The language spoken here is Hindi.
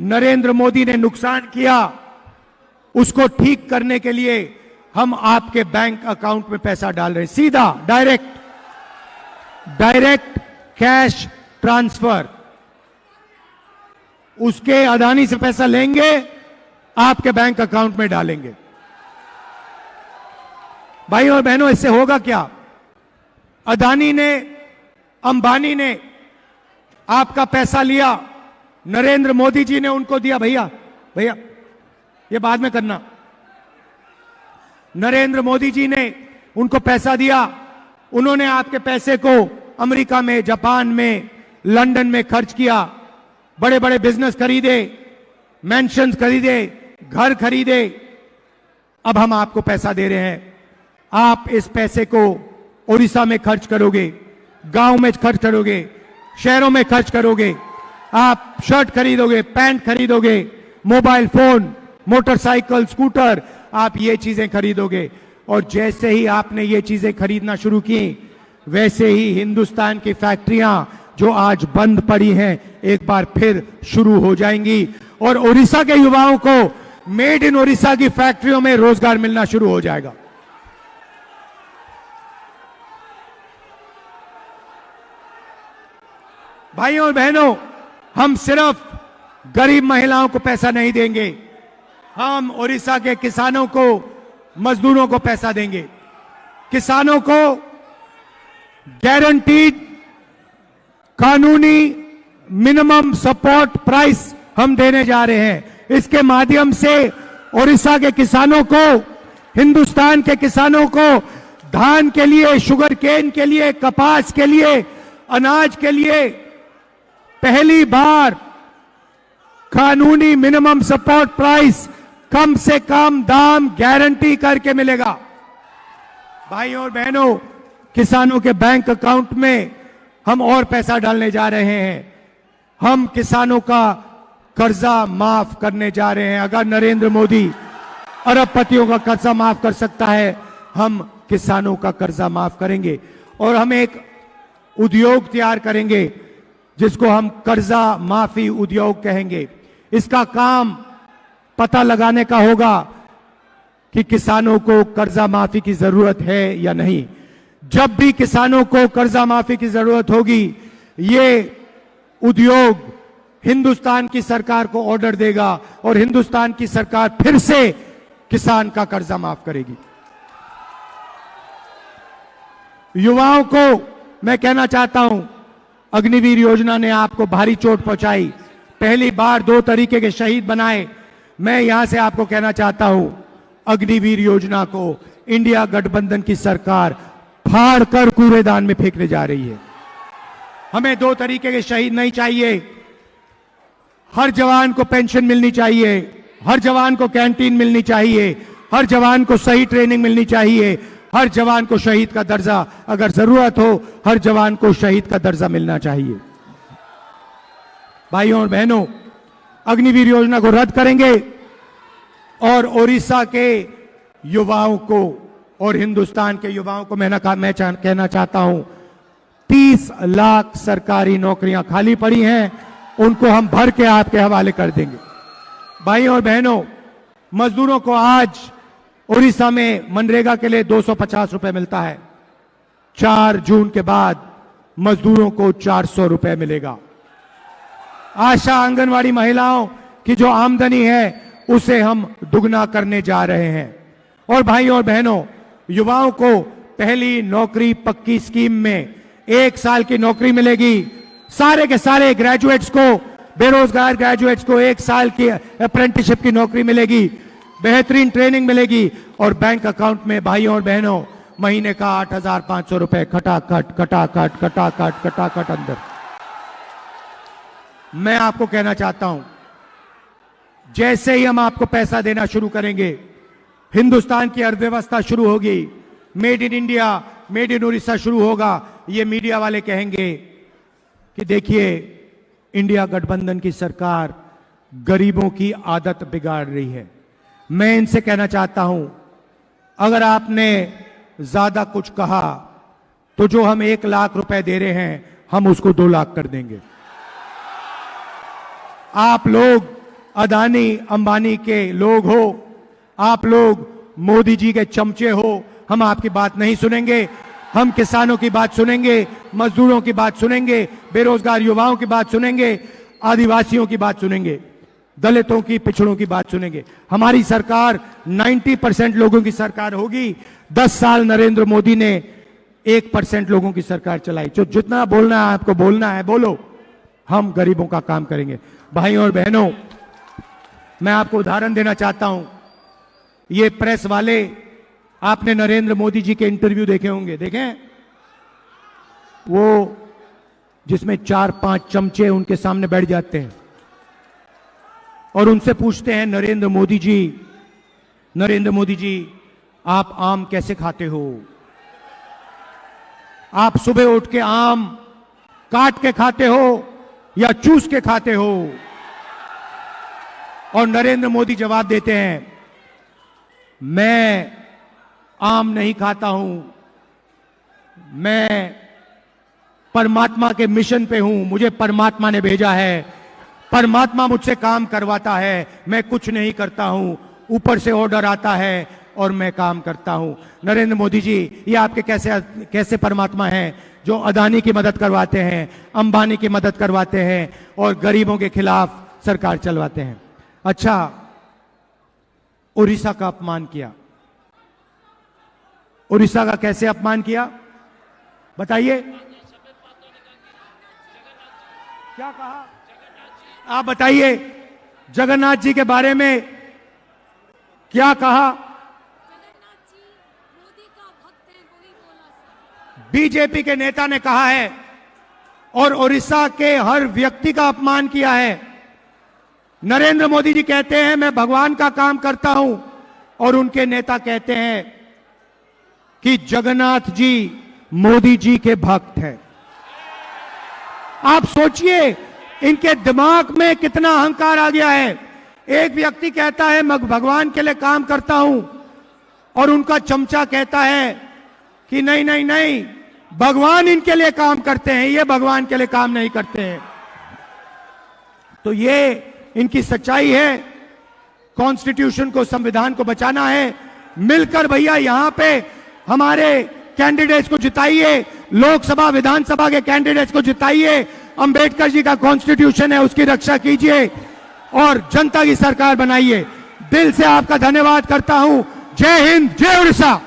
नरेंद्र मोदी ने नुकसान किया, उसको ठीक करने के लिए हम आपके बैंक अकाउंट में पैसा डाल रहे हैं, सीधा डायरेक्ट कैश ट्रांसफर। उसके अदानी से पैसा लेंगे, आपके बैंक अकाउंट में डालेंगे। भाई और बहनों, इससे होगा क्या? अदानी ने, अंबानी ने आपका पैसा लिया, नरेंद्र मोदी जी ने उनको दिया। भैया ये बाद में करना। नरेंद्र मोदी जी ने उनको पैसा दिया, उन्होंने आपके पैसे को अमेरिका में, जापान में, लंदन में खर्च किया, बड़े बड़े बिजनेस खरीदे, मैंशंस खरीदे, घर खरीदे। अब हम आपको पैसा दे रहे हैं, आप इस पैसे को उड़ीसा में खर्च करोगे, गांव में खर्च करोगे, शहरों में खर्च करोगे। आप शर्ट खरीदोगे, पैंट खरीदोगे, मोबाइल फोन, मोटरसाइकिल, स्कूटर, आप ये चीजें खरीदोगे। और जैसे ही आपने ये चीजें खरीदना शुरू की, वैसे ही हिंदुस्तान की फैक्ट्रियां जो आज बंद पड़ी हैं, एक बार फिर शुरू हो जाएंगी और उड़ीसा के युवाओं को मेड इन उड़ीसा की फैक्ट्रियों में रोजगार मिलना शुरू हो जाएगा। भाइयों और बहनों, हम सिर्फ गरीब महिलाओं को पैसा नहीं देंगे, हम उड़ीसा के किसानों को, मजदूरों को पैसा देंगे। किसानों को गारंटीड कानूनी मिनिमम सपोर्ट प्राइस हम देने जा रहे हैं। इसके माध्यम से उड़ीसा के किसानों को, हिंदुस्तान के किसानों को धान के लिए, शुगर केन के लिए, कपास के लिए, अनाज के लिए पहली बार कानूनी मिनिमम सपोर्ट प्राइस, कम से कम दाम गारंटी करके मिलेगा। भाइयों और बहनों, किसानों के बैंक अकाउंट में हम और पैसा डालने जा रहे हैं। हम किसानों का कर्जा माफ करने जा रहे हैं। अगर नरेंद्र मोदी अरबपतियों का कर्जा माफ कर सकता है, हम किसानों का कर्जा माफ करेंगे। और हम एक उद्योग तैयार करेंगे जिसको हम कर्जा माफी उद्योग कहेंगे। इसका काम पता लगाने का होगा कि किसानों को कर्जा माफी की जरूरत है या नहीं। जब भी किसानों को कर्जा माफी की जरूरत होगी, ये उद्योग हिंदुस्तान की सरकार को ऑर्डर देगा और हिंदुस्तान की सरकार फिर से किसान का कर्जा माफ करेगी। युवाओं को मैं कहना चाहता हूं, अग्निवीर योजना ने आपको भारी चोट पहुंचाई, पहली बार 2 तरीके के शहीद बनाए। मैं यहां से आपको कहना चाहता हूं, अग्निवीर योजना को इंडिया गठबंधन की सरकार फाड़ कर कूड़ेदान में फेंकने जा रही है। हमें 2 तरीके के शहीद नहीं चाहिए। हर जवान को पेंशन मिलनी चाहिए, हर जवान को कैंटीन मिलनी चाहिए, हर जवान को सही ट्रेनिंग मिलनी चाहिए, हर जवान को शहीद का दर्जा, अगर जरूरत हो हर जवान को शहीद का दर्जा मिलना चाहिए। भाइयों और बहनों, अग्निवीर योजना को रद्द करेंगे और उड़ीसा के युवाओं को और हिंदुस्तान के युवाओं को मैं कहना चाहता हूं, 30 लाख सरकारी नौकरियां खाली पड़ी हैं, उनको हम भर के आपके हवाले कर देंगे। भाइयों और बहनों, मजदूरों को आज उड़ीसा में मनरेगा के लिए 250 रुपए मिलता है। 4 जून के बाद मजदूरों को 400 रुपए मिलेगा। आशा आंगनवाड़ी महिलाओं की जो आमदनी है उसे हम दुगना करने जा रहे हैं। और भाइयों और बहनों, युवाओं को पहली नौकरी पक्की स्कीम में 1 साल की नौकरी मिलेगी। सारे के सारे ग्रेजुएट्स को, बेरोजगार ग्रेजुएट्स को 1 साल की अप्रेंटिसशिप की नौकरी मिलेगी, बेहतरीन ट्रेनिंग मिलेगी और बैंक अकाउंट में भाइयों और बहनों महीने का 8,500 रुपए खटाखट अंदर। मैं आपको कहना चाहता हूं, जैसे ही हम आपको पैसा देना शुरू करेंगे, हिंदुस्तान की अर्थव्यवस्था शुरू होगी, made in India, made in Orissa शुरू होगा। ये मीडिया वाले कहेंगे कि देखिए इंडिया गठबंधन की सरकार गरीबों की आदत बिगाड़ रही है। मैं इनसे कहना चाहता हूं, अगर आपने ज्यादा कुछ कहा तो जो हम 1 लाख रुपए दे रहे हैं हम उसको 2 लाख कर देंगे। आप लोग अदानी अंबानी के लोग हो, आप लोग मोदी जी के चमचे हो, हम आपकी बात नहीं सुनेंगे। हम किसानों की बात सुनेंगे, मजदूरों की बात सुनेंगे, बेरोजगार युवाओं की बात सुनेंगे, आदिवासियों की बात सुनेंगे, दलितों की, पिछड़ों की बात सुनेंगे। हमारी सरकार 90% लोगों की सरकार होगी। 10 साल नरेंद्र मोदी ने 1% लोगों की सरकार चलाई। जो जितना बोलना है आपको बोलना है बोलो, हम गरीबों का काम करेंगे। भाइयों और बहनों, मैं आपको उदाहरण देना चाहता हूं। ये प्रेस वाले, आपने नरेंद्र मोदी जी के इंटरव्यू देखे होंगे, देखें? वो जिसमें 4-5 चमचे उनके सामने बैठ जाते हैं और उनसे पूछते हैं, नरेंद्र मोदी जी आप आम कैसे खाते हो? आप सुबह उठ के आम काट के खाते हो या चूस के खाते हो? और नरेंद्र मोदी जवाब देते हैं, मैं आम नहीं खाता हूं, मैं परमात्मा के मिशन पे हूं, मुझे परमात्मा ने भेजा है, परमात्मा मुझसे काम करवाता है, मैं कुछ नहीं करता हूं, ऊपर से ऑर्डर आता है और मैं काम करता हूं। नरेंद्र मोदी जी, ये आपके कैसे परमात्मा हैं जो अदानी की मदद करवाते हैं, अंबानी की मदद करवाते हैं और गरीबों के खिलाफ सरकार चलवाते हैं। अच्छा, उड़ीसा का अपमान किया। उड़ीसा का कैसे अपमान किया बताइए? क्या कहा आप बताइए? जगन्नाथ जी के बारे में क्या कहा? बीजेपी के नेता ने कहा है और उड़ीसा के हर व्यक्ति का अपमान किया है। नरेंद्र मोदी जी कहते हैं मैं भगवान का काम करता हूं और उनके नेता कहते हैं कि जगन्नाथ जी मोदी जी के भक्त हैं। आप सोचिए इनके दिमाग में कितना अहंकार आ गया है। एक व्यक्ति कहता है मैं भगवान के लिए काम करता हूं और उनका चमचा कहता है कि नहीं नहीं नहीं, भगवान इनके लिए काम करते हैं, ये भगवान के लिए काम नहीं करते हैं। तो ये इनकी सच्चाई है। कॉन्स्टिट्यूशन को, संविधान को बचाना है। मिलकर भैया यहां पे हमारे कैंडिडेट्स को जिताइए, लोकसभा विधानसभा के कैंडिडेट्स को जिताइए। अंबेडकर जी का कॉन्स्टिट्यूशन है, उसकी रक्षा कीजिए और जनता की सरकार बनाइए। दिल से आपका धन्यवाद करता हूं। जय हिंद, जय उड़ीसा।